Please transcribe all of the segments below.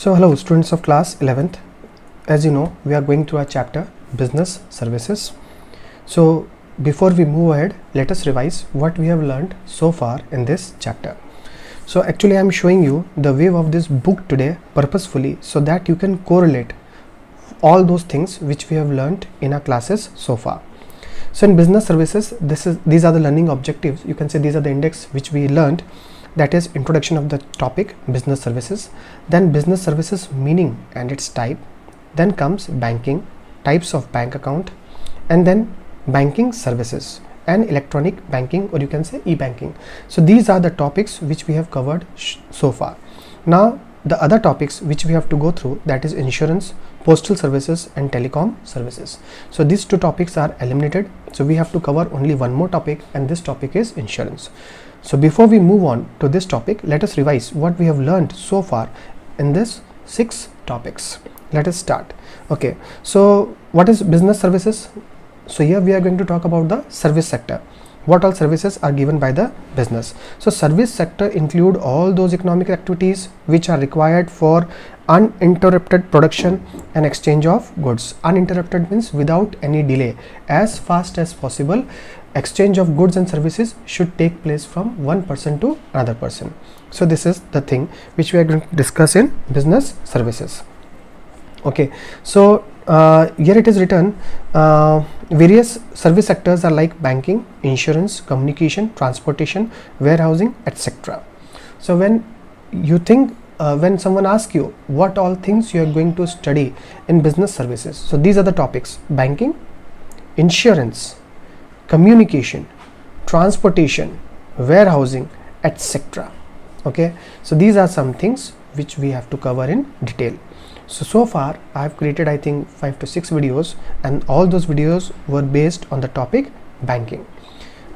So hello students of class 11th. As you know, we are going through our chapter business services. So before we move ahead, let us revise what we have learned so far in this chapter. So actually I am showing you the view of this book today purposefully so that you can correlate all those things which we have learned in our classes so far. So in business services, these are the learning objectives. You can say these are the index which we learned. That is introduction of the topic business services, then business services meaning and its type, then comes banking, types of bank account, and then banking services and electronic banking, or you can say e-banking. So these are the topics which we have covered so far. Now the other topics which we have to go through, that is insurance, postal services and telecom services. So these two topics are eliminated, so we have to cover only one more topic, and this topic is insurance. So before we move on to this topic, let us revise what we have learned so far in this 6 topics. Let us start. Okay, so what is business services? So here we are going to talk about the service sector. What all services are given by the business? So service sector include all those economic activities which are required for uninterrupted production and exchange of goods. Uninterrupted means without any delay, as fast as possible. Exchange of goods and services should take place from one person to another person. So this is the thing which we are going to discuss in business services. Okay, so here it is written, various service sectors are like banking, insurance, communication, transportation, warehousing, etc. So when you think, when someone asks you what all things you are going to study in business services, so these are the topics: banking, insurance, communication, transportation, warehousing, etc. Okay, so these are some things which we have to cover in detail. So far I have created, I think, 5 to 6 videos, and all those videos were based on the topic banking.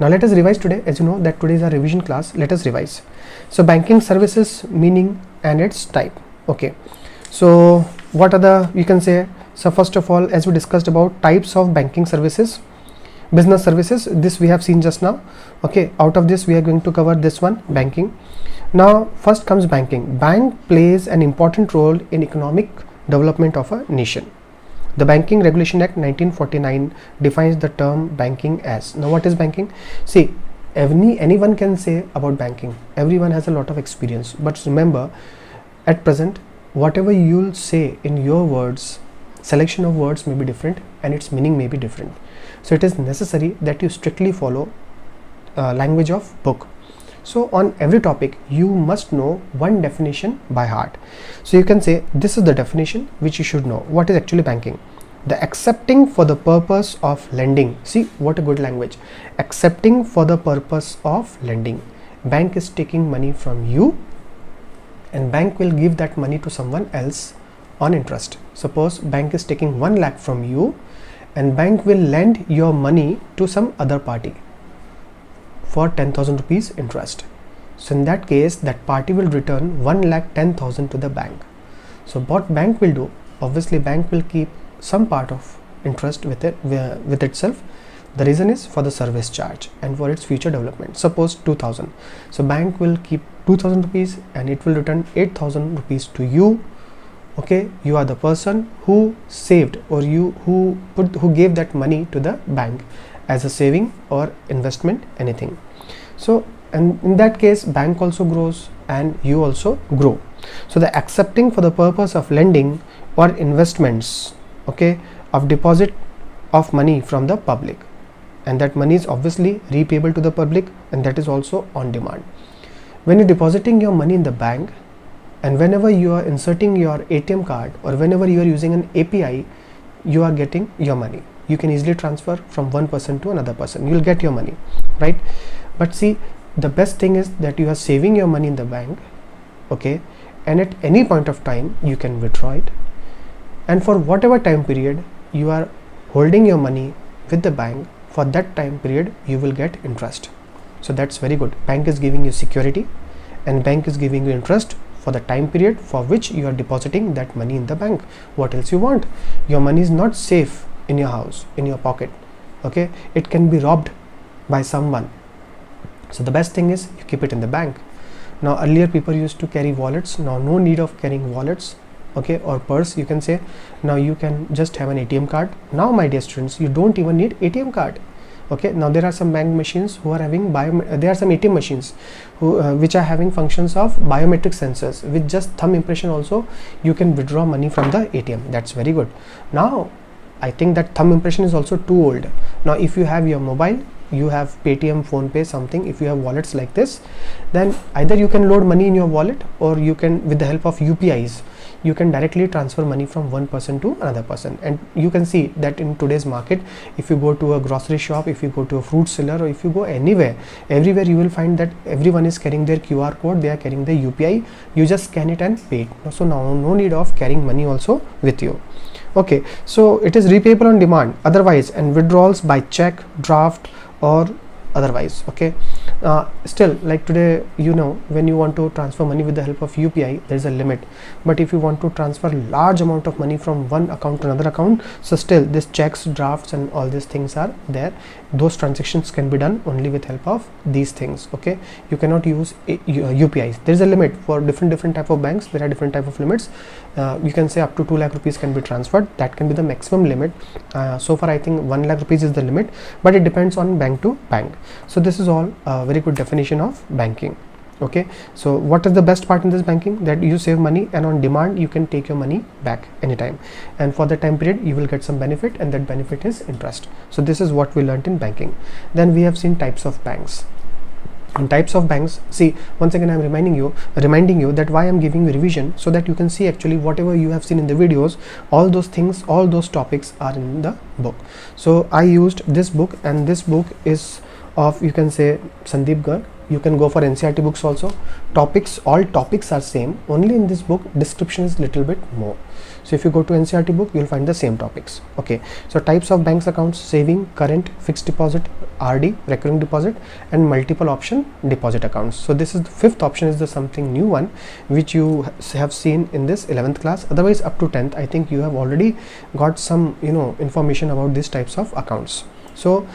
Now let us revise today. As you know that today is our revision class, let us revise. So banking services meaning and its type. Okay, so what are the, you can say, so first of all, as we discussed about types of banking services, business services, this we have seen just now. Okay, out of this we are going to cover this one, banking. Now first comes banking. Bank plays an important role in economic development of a nation. The Banking Regulation Act 1949 defines the term banking as. Now what is banking? See, anyone can say about banking, everyone has a lot of experience, but remember, at present whatever you'll say in your words, selection of words may be different and its meaning may be different. So it is necessary that you strictly follow language of book. So on every topic you must know one definition by heart. So you can say this is the definition which you should know. What is actually banking? The accepting for the purpose of lending. See what a good language. Accepting for the purpose of lending. Bank is taking money from you and bank will give that money to someone else on interest. Suppose bank is taking 1 lakh from you and bank will lend your money to some other party for 10,000 rupees interest. So in that case, that party will return 1,10,000 to the bank. So what bank will do? Obviously bank will keep some part of interest with itself. The reason is for the service charge and for its future development. Suppose 2,000. So bank will keep 2,000 rupees and it will return 8,000 rupees to you. Okay, you are the person who saved, or who gave that money to the bank as a saving or investment, anything. So and in that case bank also grows and you also grow. So the accepting for the purpose of lending or investments, okay, of deposit of money from the public, and that money is obviously repayable to the public, and that is also on demand. When you're depositing your money in the bank, and whenever you are inserting your ATM card or whenever you are using an API, you are getting your money. You can easily transfer from one person to another person. You will get your money, right? But see, the best thing is that you are saving your money in the bank, okay, and at any point of time you can withdraw it, and for whatever time period you are holding your money with the bank, for that time period you will get interest. So that's very good. Bank is giving you security and bank is giving you interest for the time period for which you are depositing that money in the bank. What else you want? Your money is not safe in your house, in your pocket. Okay, it can be robbed by someone. So the best thing is you keep it in the bank. Now earlier people used to carry wallets. Now no need of carrying wallets. okay, or purse you can say. Now you can just have an ATM card. Now my dear students, you don't even need ATM card. Okay, now there are some bank machines who are having there are some ATM machines who which are having functions of biometric sensors. With just thumb impression also you can withdraw money from the ATM. That's very good. Now I think that thumb impression is also too old. Now if you have your mobile, you have Paytm, PhonePe, something, if you have wallets like this, then either you can load money in your wallet, or you can, with the help of UPIs, you can directly transfer money from one person to another person. And you can see that in today's market, if you go to a grocery shop, if you go to a fruit seller, or if you go anywhere, everywhere you will find that everyone is carrying their QR code, they are carrying the UPI. You just scan it and pay it. So now no need of carrying money also with you. Okay, so it is repayable on demand otherwise, and withdrawals by check, draft, or otherwise. Okay, still, like today, you know, when you want to transfer money with the help of UPI, there is a limit. But if you want to transfer large amount of money from one account to another account, so still this checks, drafts, and all these things are there. Those transactions can be done only with help of these things. Okay, you cannot use UPIs. There is a limit for different type of banks. There are different type of limits. You can say up to 2 lakh rupees can be transferred. That can be the maximum limit. So far I think 1 lakh rupees is the limit, but it depends on bank to bank. So this is all a very good definition of banking. Okay, so what is the best part in this banking? That you save money, and on demand you can take your money back anytime, and for the time period you will get some benefit, and that benefit is interest. So this is what we learned in banking. Then we have seen types of banks. And types of banks, see, once again I am reminding you that why I am giving you revision, so that you can see actually whatever you have seen in the videos, all those things, all those topics are in the book. So I used this book, and this book is of, you can say, Sandeep Garg. You can go for NCERT books also. Topics, all topics are same, only in this book description is little bit more. So if you go to NCERT book, you will find the same topics. Okay, so types of banks accounts: saving, current, fixed deposit, RD, recurring deposit, and multiple option deposit accounts. So this is the fifth option, is the something new one which you have seen in this 11th class. Otherwise up to 10th I think you have already got some, you know, information about these types of accounts. So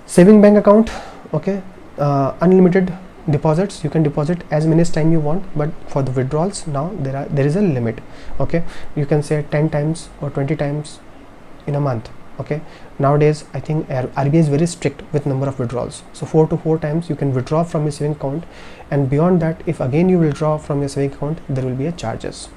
saving bank account, okay, unlimited deposits, you can deposit as many time you want, but for the withdrawals now there is a limit. Okay, you can say 10 times or 20 times in a month. Okay, nowadays I think RBI is very strict with number of withdrawals, so 4 to 4 times you can withdraw from your saving account, and beyond that, if again you withdraw from your saving account, there will be a charges.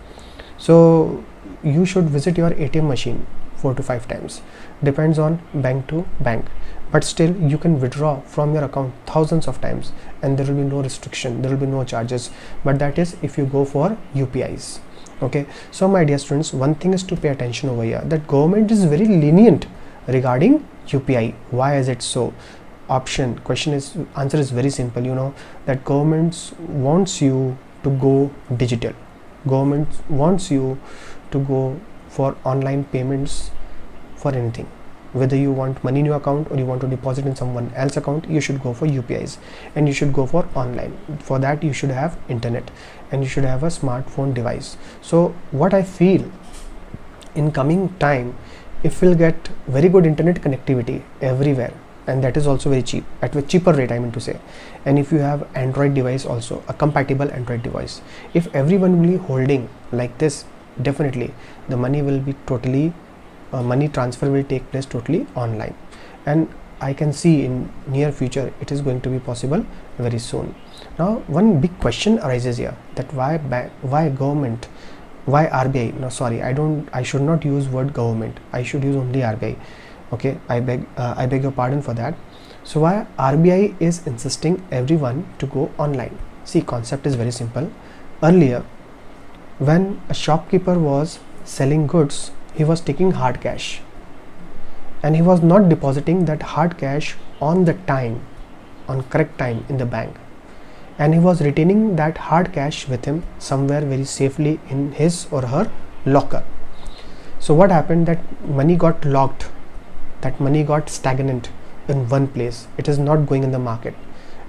So you should visit your ATM machine 4 to 5 times, depends on bank to bank, but still you can withdraw from your account thousands of times, and there will be no restriction, there will be no charges, but that is if you go for UPIs. Okay, so my dear students, one thing is to pay attention over here, that government is very lenient regarding UPI. Why is it so? Answer is very simple, you know, that government wants you to go digital. Government wants you to go for online payments for anything. Whether you want money in your account or you want to deposit in someone else's account, you should go for UPIs, and you should go for online. For that you should have internet, and you should have a smartphone device. So what I feel, in coming time, if we'll get very good internet connectivity everywhere, and that is also very cheap, at a cheaper rate I mean to say, and if you have Android device also, a compatible Android device, if everyone will be holding like this, definitely the money will be totally money transfer will take place totally online, and I can see in near future it is going to be possible very soon. Now one big question arises here, that why government, why RBI? No, sorry, I should not use word government, I should use only RBI. Okay, I beg your pardon for that. So why RBI is insisting everyone to go online? See, concept is very simple. Earlier, when a shopkeeper was selling goods, he was taking hard cash, and he was not depositing that hard cash on the time, on correct time in the bank, and he was retaining that hard cash with him somewhere very safely in his or her locker. So what happened, that money got locked, that money got stagnant in one place. It is not going in the market,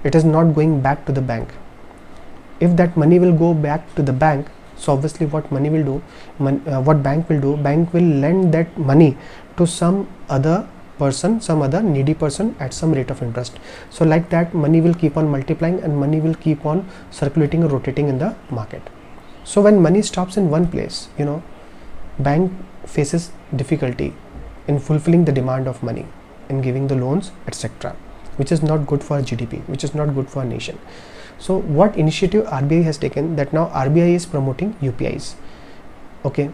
it is not going back to the bank. If that money will go back to the bank, so obviously what money will do, what bank will do, bank will lend that money to some other person, some other needy person at some rate of interest. So like that, money will keep on multiplying, and money will keep on circulating or rotating in the market. So when money stops in one place, bank faces difficulty in fulfilling the demand of money, in giving the loans, etc., which is not good for GDP, which is not good for a nation. So what initiative RBI has taken, that now RBI is promoting UPIs. Okay,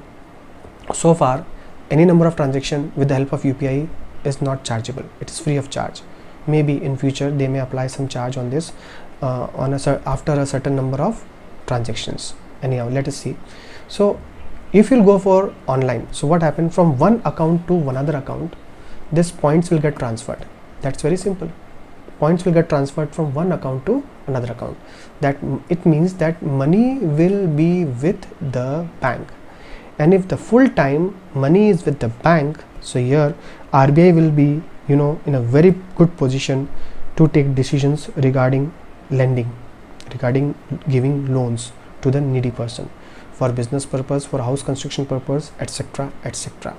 so far any number of transaction with the help of UPI is not chargeable, it is free of charge. Maybe in future they may apply some charge on this after a certain number of transactions. Anyhow, let us see. So if you'll go for online, so what happened, from one account to another account, this points will get transferred. That's very simple. Points will get transferred from one account to another account. That it means that money will be with the bank, and if the full time money is with the bank, so here RBI will be in a very good position to take decisions regarding lending, regarding giving loans to the needy person for business purpose, for house construction purpose, etc., etc.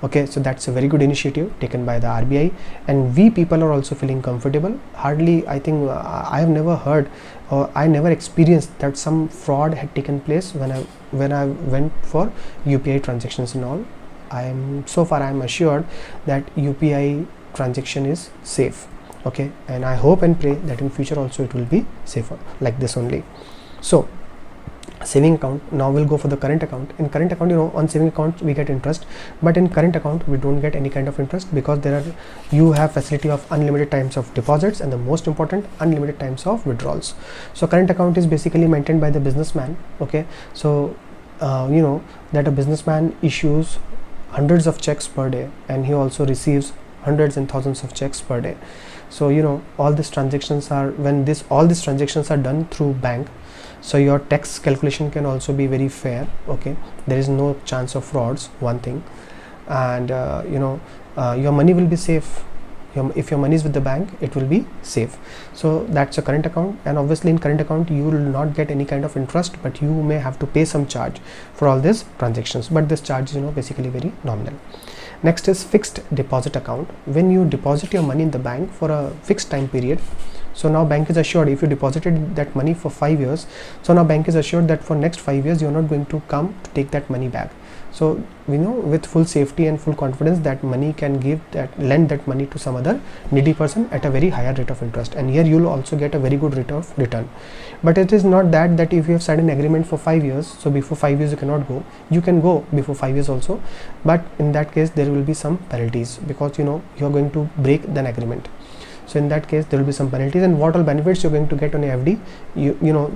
Okay, so that's a very good initiative taken by the RBI, and we people are also feeling comfortable. Hardly, I think, I have never heard or I never experienced that some fraud had taken place when I went for UPI transactions and all. I am assured that UPI transaction is safe. Okay, and I hope and pray that in future also it will be safer like this only. So saving account, now we'll go for the current account. In current account, on saving account we get interest, but in current account we don't get any kind of interest, because you have facility of unlimited times of deposits, and the most important, unlimited times of withdrawals. So current account is basically maintained by the businessman. Okay, so that a businessman issues hundreds of checks per day, and he also receives hundreds and thousands of checks per day. So all these transactions are, all these transactions are done through bank, so your tax calculation can also be very fair. Okay, there is no chance of frauds, one thing, and your money will be safe. If your money is with the bank, it will be safe. So that's a current account, and obviously in current account you will not get any kind of interest, but you may have to pay some charge for all these transactions, but this charge is basically very nominal. Next is fixed deposit account. When you deposit your money in the bank for a fixed time period, so now bank is assured, if you deposited that money for 5 years, so now bank is assured that for next 5 years you are not going to come to take that money back. So we know with full safety and full confidence that money can lend that money to some other needy person at a very higher rate of interest, and here you will also get a very good rate of return. But it is not that if you have signed an agreement for 5 years, so before 5 years you cannot go. You can go before 5 years also, but in that case there will be some penalties, because you are going to break an agreement. So in that case there will be some penalties, and what all benefits you're going to get on FD,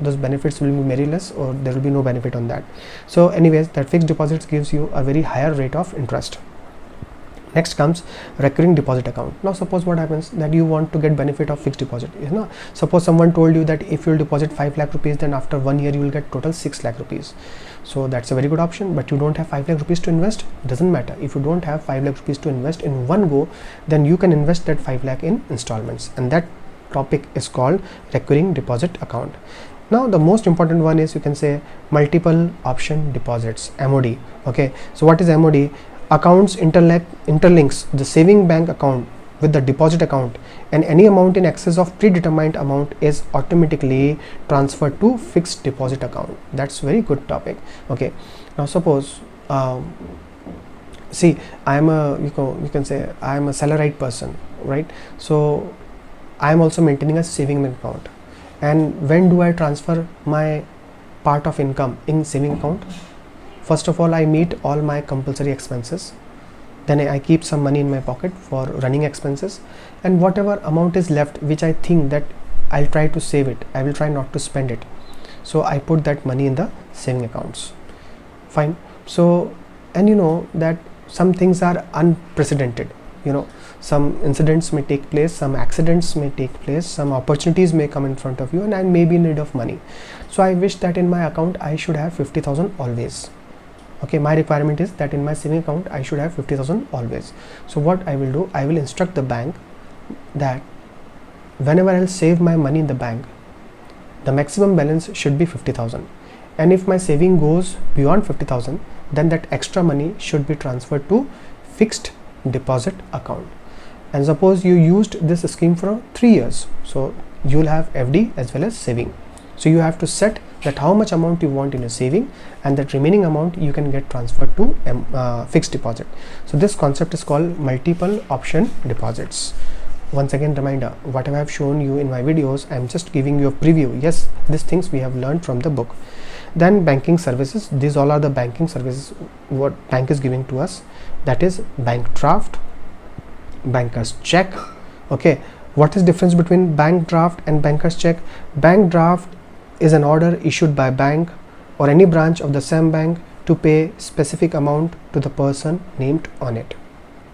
those benefits will be very less, or there will be no benefit on that. So anyways, that fixed deposits gives you a very higher rate of interest. Next comes recurring deposit account. Now suppose what happens, that you want to get benefit of fixed deposit. Suppose someone told you that if you will deposit 5 lakh rupees, then after 1 year you will get total 6 lakh rupees. So that's a very good option, but you don't have 5 lakh rupees to invest. Doesn't matter. If you don't have 5 lakh rupees to invest in one go, then you can invest that 5 lakh in installments, and that topic is called recurring deposit account. Now the most important one is, you can say, multiple option deposits, MOD. Okay, so what is MOD? Accounts interlinks the saving bank account with the deposit account, and any amount in excess of predetermined amount is automatically transferred to fixed deposit account. That's very good topic. Okay, now suppose see, I am you can say I am a salaried person, right? So I am also maintaining a saving bank account, and when do I transfer my part of income in saving account? First of all, I meet all my compulsory expenses, then I keep some money in my pocket for running expenses, and whatever amount is left, which I think that I'll try to save it, I will try not to spend it, so I put that money in the saving accounts. Fine. So, and that some things are unprecedented, some incidents may take place, some accidents may take place, some opportunities may come in front of you, and I may be in need of money. So I wish that in my account I should have 50,000 always. Okay, my requirement is that in my saving account I should have 50,000 always. So what I will do, I will instruct the bank that whenever I'll save my money in the bank, the maximum balance should be 50,000, and if my saving goes beyond 50,000, then that extra money should be transferred to fixed deposit account. And suppose you used this scheme for 3 years, so you will have FD as well as saving. So you have to set that how much amount you want in your saving, and that remaining amount you can get transferred to fixed deposit. So this concept is called multiple option deposits. Once again, reminder, whatever I have shown you in my videos, I am just giving you a preview. Yes, these things we have learned from the book. Then banking services, these all are the banking services what bank is giving to us, that is bank draft, banker's check. Okay, what is difference between bank draft and banker's check? Bank draft is an order issued by bank or any branch of the same bank to pay specific amount to the person named on it.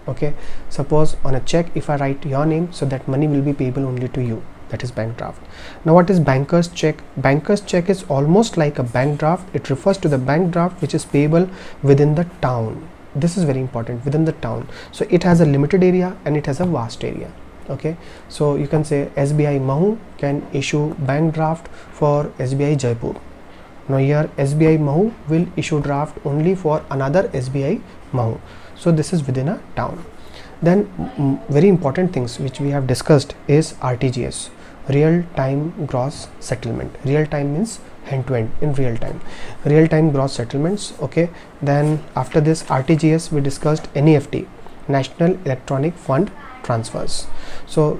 Okay, suppose on a check, if I write your name, so that money will be payable only to you, that is bank draft. Now what is banker's check? Banker's check is almost like a bank draft. It refers to the bank draft which is payable within the town. This is very important, within the town. So it has a limited area and it has a vast area. Okay, so you can say SBI Mahu can issue bank draft for SBI Jaipur. Now here SBI Mahu will issue draft only for another SBI Mahu. So this is within a town. Then very important things which we have discussed is RTGS, real time gross settlement. Real time means hand to end, in real time, real time gross settlements. Okay, then after this RTGS we discussed NEFT, National Electronic Fund Transfers. So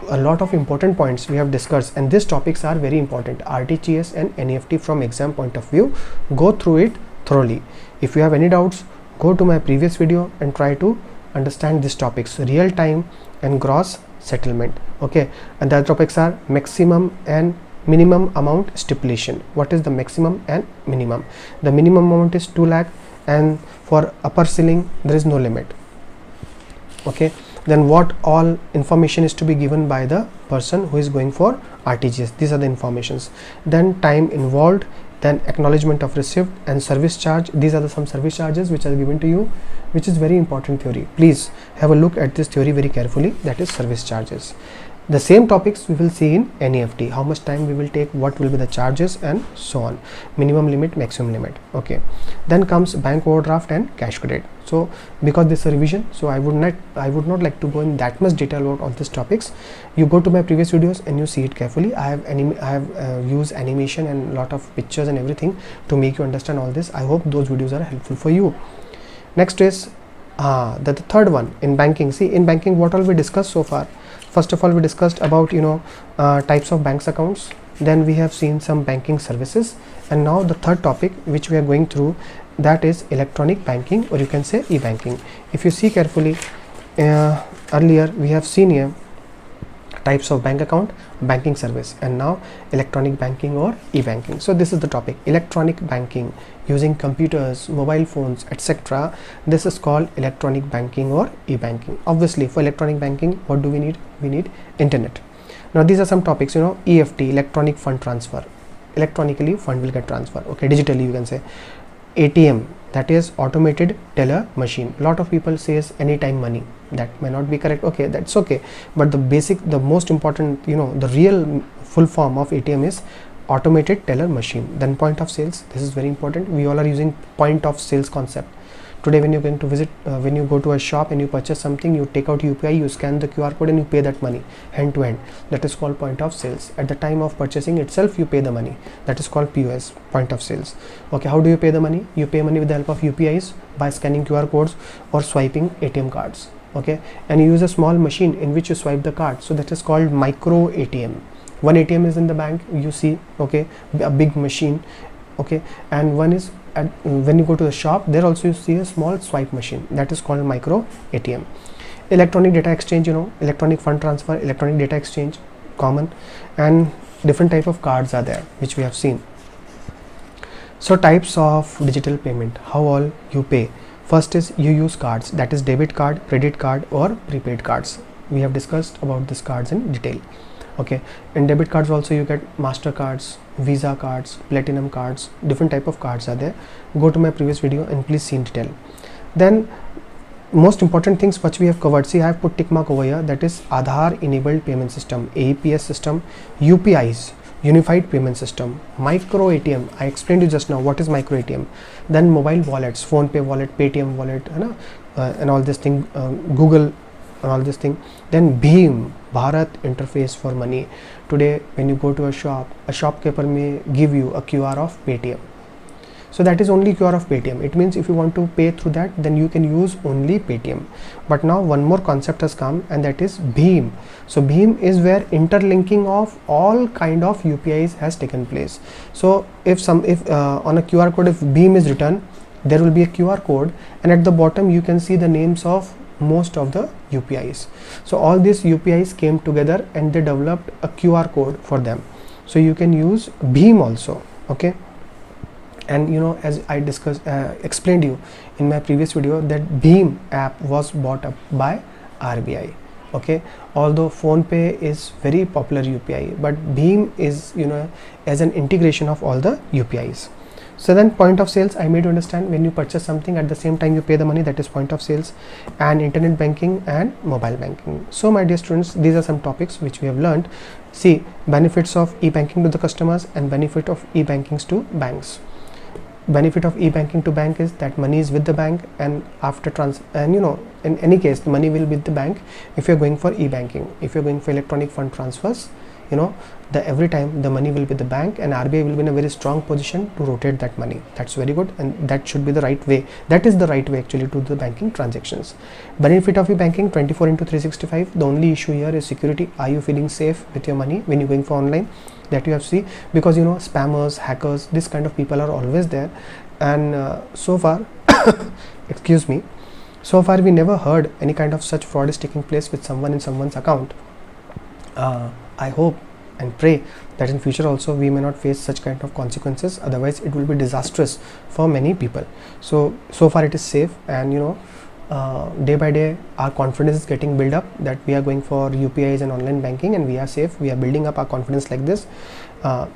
a lot of important points we have discussed, and these topics are very important, RTGS and NEFT, from exam point of view. Go through it thoroughly. If you have any doubts, go to my previous video and try to understand these topics, real time and gross settlement. Okay, and the other topics are maximum and minimum amount stipulation. What is the maximum and minimum? The minimum amount is 2 lakh, and for upper ceiling there is no limit. Okay, then what all information is to be given by the person who is going for RTGS? These are the informations. Then time involved, then acknowledgement of receipt and service charge. These are the some service charges which are given to you, which is very important theory. Please have a look at this theory very carefully, that is service charges. The same topics we will see in NEFT, how much time we will take, what will be the charges, and so on, minimum limit, maximum limit. Okay, then comes bank overdraft and cash credit. So because this is a revision, so I would not like to go in that much detail about all these topics. You go to my previous videos and you see it carefully. I have used animation and lot of pictures and everything to make you understand all this. I hope those videos are helpful for you. Next is the third one in banking. See, in banking what all we discussed so far? First of all, we discussed about types of banks accounts. Then we have seen some banking services, and now the third topic which we are going through, that is electronic banking, or you can say e-banking. If you see carefully, earlier we have seen here types of bank account, banking service, and now electronic banking or e-banking. So this is the topic, electronic banking using computers, mobile phones, etc. This is called electronic banking or e-banking. Obviously for electronic banking, what do we need? We need internet. Now these are some topics, EFT, electronic fund transfer. Electronically fund will get transferred. Okay, digitally you can say. ATM, that is automated teller machine. A lot of people says anytime money. That may not be correct. Okay, that's okay, but the most important, the real full form of ATM is automated teller machine. Then point of sales, this is very important. We all are using point of sales concept. Today when you're going to visit, when you go to a shop and you purchase something, you take out UPI, you scan the QR code and you pay that money hand to hand. That is called point of sales. At the time of purchasing itself, you pay the money. That is called POS, point of sales. Okay, how do you pay the money? You pay money with the help of UPIs by scanning QR codes or swiping ATM cards. Okay, and you use a small machine in which you swipe the card. So that is called micro ATM. One ATM is in the bank, you see, okay, a big machine. Okay, and one is when you go to the shop, there also you see a small swipe machine. That is called micro ATM. Electronic data exchange, electronic fund transfer, electronic data exchange, common, and different type of cards are there which we have seen. So types of digital payment, how all you pay. First is you use cards, that is debit card, credit card, or prepaid cards. We have discussed about these cards in detail. Okay, in debit cards also you get Master cards, Visa cards, Platinum cards, different type of cards are there. Go to my previous video and please see in detail. Then most important things which we have covered, see I have put tick mark over here, that is Aadhaar enabled payment system, AEPS system, UPIs, unified payment system, micro ATM, I explained you just now what is micro ATM. Then mobile wallets, phone pay wallet, Paytm wallet, and all this thing, Google and all this thing. Then Bheem, Bharat interface for money. Today when you go to a shopkeeper may give you a QR of Paytm. So that is only QR of Paytm. It means if you want to pay through that, then you can use only Paytm. But now one more concept has come, and that is Bheem. So Bheem is where interlinking of all kind of UPIs has taken place. So if on a QR code, if Bheem is written, there will be a QR code, and at the bottom you can see the names of most of the UPIs. So all these UPIs came together and they developed a QR code for them. So you can use Bheem also. Okay. And you know, as I explained you in my previous video, that Bheem app was bought up by RBI. Okay, although PhonePe is very popular UPI, but Bheem is, you know, as an integration of all the UPIs. So then point of sales, I made you understand, when you purchase something, at the same time you pay the money, that is point of sales, and internet banking and mobile banking. So my dear students, these are some topics which we have learned. See, benefits of e-banking to the customers and benefit of e-bankings to banks. Benefit of e-banking to bank is that money is with the bank, and after and you know, in any case the money will be with the bank if you're going for e-banking. If you're going for electronic fund transfers, you know, every time the money will be the bank, and RBI will be in a very strong position to rotate that money. That's very good, and that should be the right way. That is the right way actually to the banking transactions. Benefit of e-banking 24/365. The only issue here is security. Are you feeling safe with your money when you're going for online? That you have to see, because you know, spammers, hackers, this kind of people are always there, and so far excuse me, so far we never heard any kind of such fraud is taking place with someone in someone's account. I hope and pray that in future also we may not face such kind of consequences, otherwise it will be disastrous for many people. So far it is safe, and you know, day by day our confidence is getting built up that we are going for UPIs and online banking, and we are safe. We are building up our confidence like this.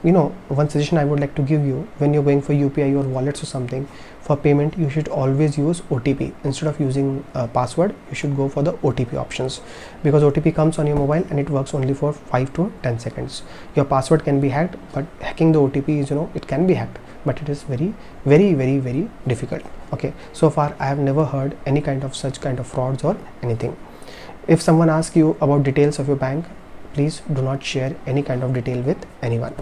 You know, one suggestion I would like to give you: when you're going for UPI or wallets or something for payment, you should always use OTP instead of using password. You should go for the OTP options, because OTP comes on your mobile and it works only for 5 to 10 seconds. Your password can be hacked, but hacking the OTP is, you know, it can be hacked, but it is very, very, very, very difficult. Okay, so far I have never heard any kind of such kind of frauds or anything. If someone asks you about details of your bank, please do not share any kind of detail with anyone.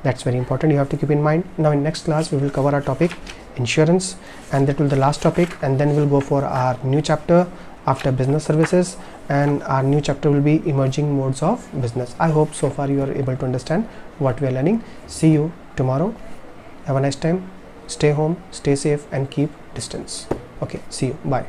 That's very important, you have to keep in mind. Now in next class we will cover our topic insurance, and that will be the last topic, and then we'll go for our new chapter after business services, and our new chapter will be emerging modes of business. I hope so far you are able to understand what we are learning. See you tomorrow. Have a nice time. Stay home, stay safe, and keep distance. Okay, see you. Bye.